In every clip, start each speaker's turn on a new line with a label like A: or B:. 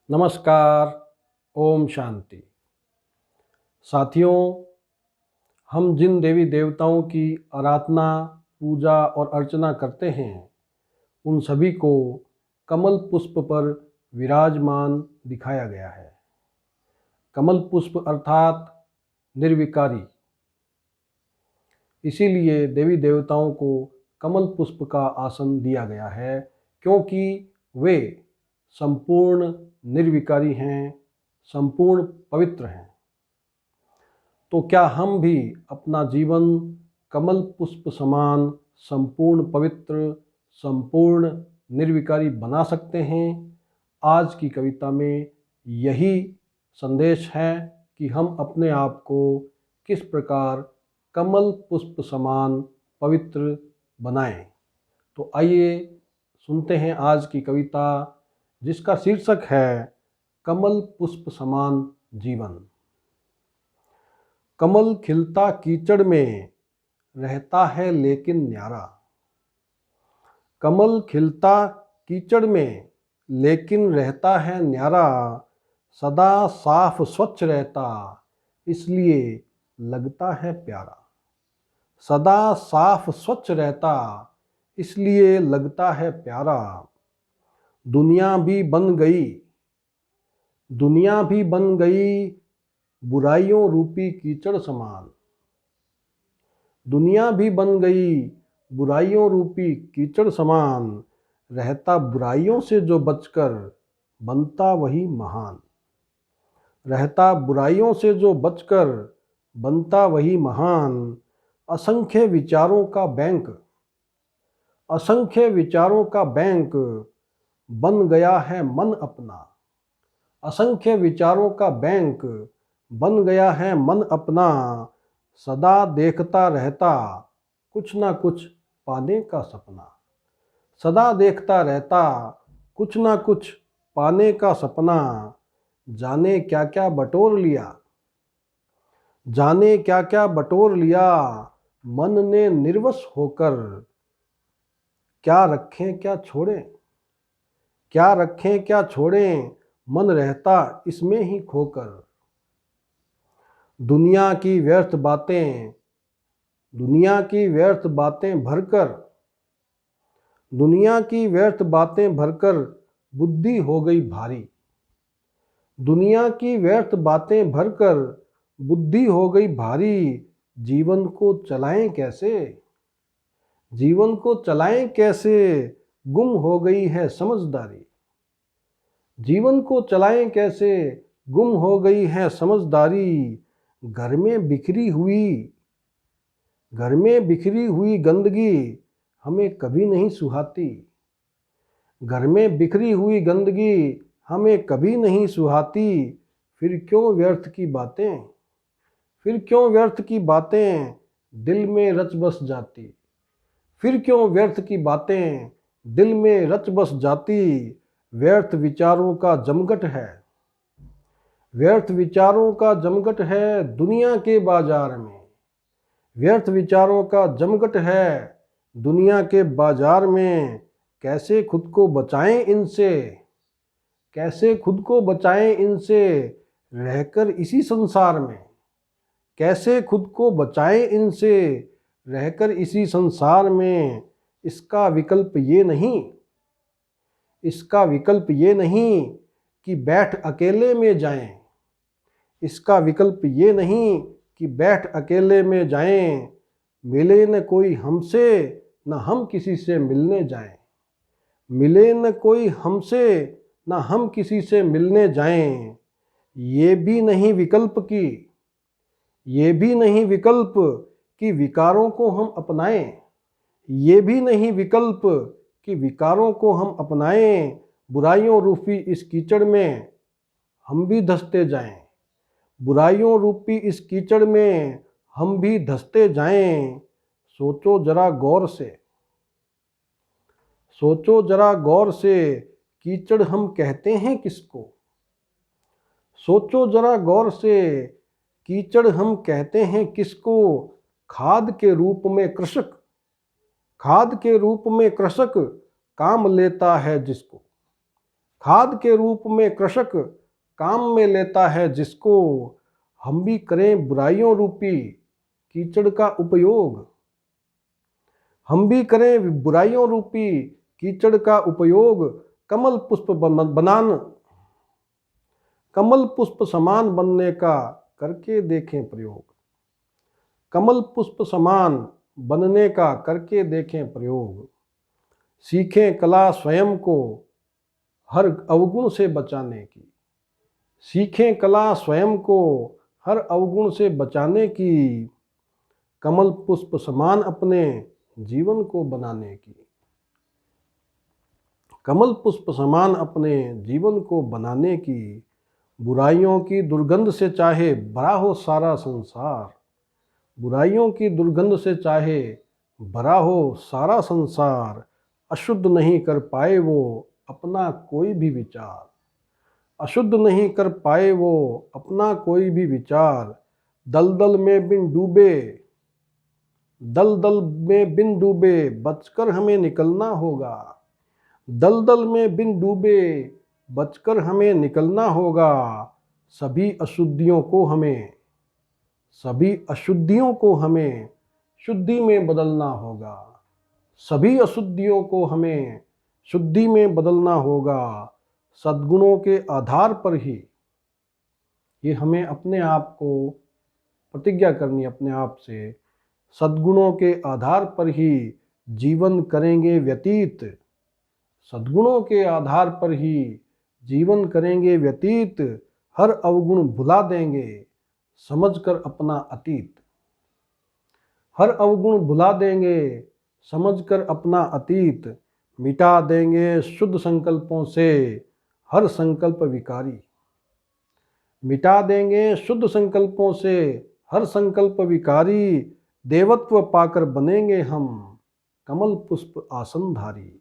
A: नमस्कार। ओम शांति। साथियों, हम जिन देवी देवताओं की आराधना, पूजा और अर्चना करते हैं उन सभी को कमल पुष्प पर विराजमान दिखाया गया है। कमल पुष्प अर्थात निर्विकारी। इसीलिए देवी देवताओं को कमल पुष्प का आसन दिया गया है, क्योंकि वे संपूर्ण निर्विकारी हैं, संपूर्ण पवित्र हैं। तो क्या हम भी अपना जीवन कमल पुष्प समान संपूर्ण पवित्र, संपूर्ण निर्विकारी बना सकते हैं? आज की कविता में यही संदेश है कि हम अपने आप को किस प्रकार कमल पुष्प समान पवित्र बनाएं। तो आइए सुनते हैं आज की कविता, जिसका शीर्षक है कमल पुष्प समान जीवन। कमल खिलता कीचड़ में रहता है लेकिन न्यारा। कमल खिलता कीचड़ में लेकिन रहता है न्यारा। सदा साफ स्वच्छ रहता इसलिए लगता है प्यारा। सदा साफ स्वच्छ रहता इसलिए लगता है प्यारा। दुनिया भी बन गई, दुनिया भी बन गई बुराइयों रूपी कीचड़ समान। दुनिया भी बन गई बुराइयों रूपी कीचड़ समान। रहता बुराइयों से जो बचकर बनता वही महान। रहता बुराइयों से जो बचकर बनता वही महान। असंख्य विचारों का बैंक, असंख्य विचारों का बैंक बन गया है मन अपना। असंख्य विचारों का बैंक बन गया है मन अपना। सदा देखता रहता कुछ ना कुछ पाने का सपना। सदा देखता रहता कुछ ना कुछ पाने का सपना। जाने क्या क्या बटोर लिया, जाने क्या क्या बटोर लिया मन ने निर्वश होकर। क्या रखें क्या छोड़ें, क्या रखें क्या छोड़ें मन रहता इसमें ही खोकर। दुनिया की व्यर्थ बातें, दुनिया की व्यर्थ बातें भरकर, दुनिया की व्यर्थ बातें भरकर बुद्धि हो गई भारी। दुनिया की व्यर्थ बातें भरकर बुद्धि हो गई भारी। जीवन को चलाएं कैसे, जीवन को चलाएं कैसे गुम हो गई है समझदारी। जीवन को चलाएं कैसे गुम हो गई है समझदारी। घर में बिखरी हुई, घर में बिखरी हुई गंदगी हमें कभी नहीं सुहाती। घर में बिखरी हुई गंदगी हमें कभी नहीं सुहाती। फिर क्यों व्यर्थ की बातें, फिर क्यों व्यर्थ की बातें दिल में रच बस जाती। फिर क्यों व्यर्थ की बातें दिल में रच बस जाती। व्यर्थ विचारों का जमघट है, व्यर्थ विचारों का जमघट है दुनिया के बाजार में। व्यर्थ विचारों का जमघट है दुनिया के बाजार में। कैसे खुद को बचाएं इनसे, कैसे खुद को बचाएं इनसे रहकर इसी संसार में। कैसे खुद को बचाएं इनसे रहकर इसी संसार में। इसका विकल्प ये नहीं, इसका विकल्प ये नहीं कि बैठ अकेले में जाएं। इसका विकल्प ये नहीं कि बैठ अकेले में जाएं। मिले न कोई हमसे न हम किसी से मिलने जाएं। मिले न कोई हमसे न हम किसी से मिलने जाएं। ये भी नहीं विकल्प की, ये भी नहीं विकल्प कि विकारों को हम अपनाएं। ये भी नहीं विकल्प कि विकारों को हम अपनाएं। बुराइयों रूपी इस कीचड़ में हम भी धंसते जाएं। बुराइयों रूपी इस कीचड़ में हम भी धंसते जाएं। सोचो जरा गौर से, सोचो जरा गौर से कीचड़ हम कहते हैं किसको। सोचो जरा गौर से कीचड़ हम कहते हैं किसको। खाद के रूप में कृषक, खाद के रूप में कृषक काम लेता है जिसको। खाद के रूप में कृषक काम में लेता है जिसको, हम भी करें बुराइयों रूपी कीचड़ का उपयोग। हम भी करें बुराइयों रूपी कीचड़ का उपयोग, कमल पुष्प बनान कमल पुष्प समान बनने का करके देखें प्रयोग। कमल पुष्प समान बनने का करके देखें प्रयोग। सीखें कला स्वयं को हर अवगुण से बचाने की। सीखें कला स्वयं को हर अवगुण से बचाने की, कमल पुष्प समान अपने जीवन को बनाने की। कमल पुष्प समान अपने जीवन को बनाने की। बुराइयों की दुर्गंध से चाहे भरा हो सारा संसार। बुराइयों की दुर्गंध से चाहे भरा हो सारा संसार, अशुद्ध नहीं कर पाए वो अपना कोई भी विचार। अशुद्ध नहीं कर पाए वो अपना कोई भी विचार। दलदल में बिन डूबे दलदल में बिन डूबे बचकर हमें निकलना होगा। दलदल में बिन डूबे बचकर हमें निकलना होगा। सभी अशुद्धियों को हमें शुद्धि में बदलना होगा। सभी अशुद्धियों को हमें शुद्धि में बदलना होगा। सद्गुणों के आधार पर ही, ये हमें अपने आप को प्रतिज्ञा करनी, अपने आप से सद्गुणों के आधार पर ही जीवन करेंगे व्यतीत। सद्गुणों के आधार पर ही जीवन करेंगे व्यतीत। हर अवगुण भुला देंगे समझकर अपना अतीत। हर अवगुण भुला देंगे समझकर अपना अतीत। मिटा देंगे शुद्ध संकल्पों से हर संकल्प विकारी। मिटा देंगे शुद्ध संकल्पों से हर संकल्प विकारी। देवत्व पाकर बनेंगे हम कमल पुष्प आसनधारी।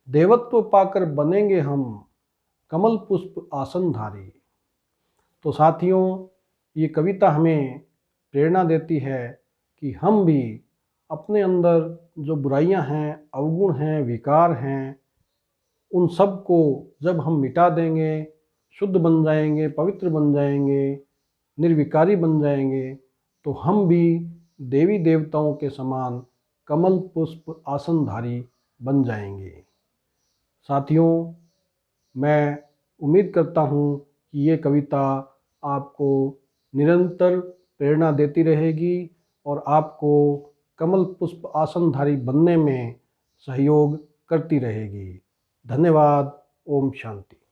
A: देवत्व पाकर बनेंगे हम कमल पुष्प आसनधारी। तो साथियों, ये कविता हमें प्रेरणा देती है कि हम भी अपने अंदर जो बुराइयां हैं, अवगुण हैं, विकार हैं, उन सब को जब हम मिटा देंगे, शुद्ध बन जाएंगे, पवित्र बन जाएंगे, निर्विकारी बन जाएंगे, तो हम भी देवी देवताओं के समान कमल पुष्प आसनधारी बन जाएंगे। साथियों, मैं उम्मीद करता हूँ कि ये कविता आपको निरंतर प्रेरणा देती रहेगी और आपको कमल पुष्प आसनधारी बनने में सहयोग करती रहेगी। धन्यवाद। ओम शांति।